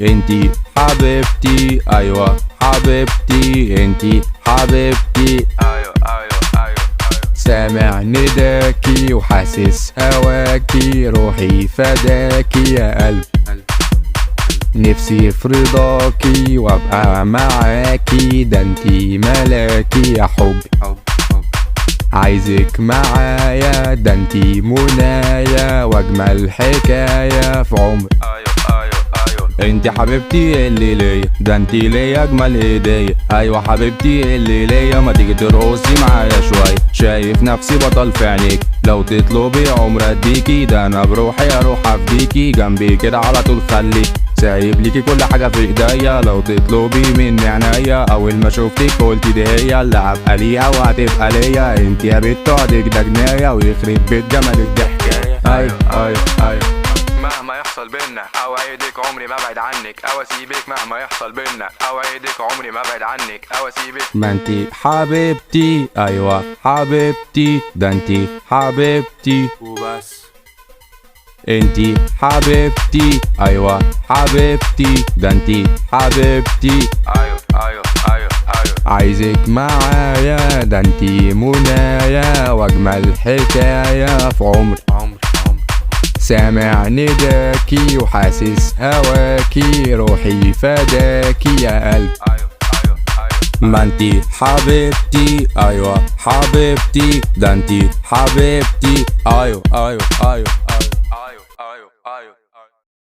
انتي حبيبتي، ايوه حبيبتي، انتي حبيبتي، ايوه ايوه ايوه سامع نداكي وحاسس هواكي، روحي فداكي يا قلب، نفسي في رضاكي وابقى معاكي، ده انتي ملاكي يا حب، عايزك معايا، ده انتي منايا واجمل حكاية في عمري. انتي حبيبتي اللي ليا، ده انتي ليا اجمل هدية. ايوه حبيبتي اللي ليا، ما تيجي ترقصي معايا شوية، شايف نفسي بطل في عينيك، لو تطلبي عمر اديكي، ده انا بروحي اروح افديكي، جنبي كده على طول خليك، سايب ليكي كل حاجة في ايديا، لو تطلبي مني عنايا، اول ما شفتك قلت دي هي اللي هبقى ليها وهتبقى ليا، انتي يا بنت عقدك ده جناية، ويخرب بيت جمالك ده حكاية. ايوه ايوه ايوه مهما يحصل بينا اوعدك عمري ما ابعد عنك او اسيبك، مهما يحصل بينا اوعدك عمري ما ابعد عنك او اسيبك. ما انتي حبيبتي، ايوه حبيبتي، ده انتي حبيبتي وبس. انتي حبيبتي، ايوه حبيبتي، ده انتي حبيبتي، ايوه ايوه ايوه ايوه عايزك معايا، ده انتي منايا واجمل حكاية في عمري، سامع نداكي وحاسس هواكي، روحي فداكي يا قلب، ما انتي حبيبتي، ايوه حبيبتي، ده انتي حبيبتي، ايوه ايوه ايوه ايوه ايوه ايوه ايوه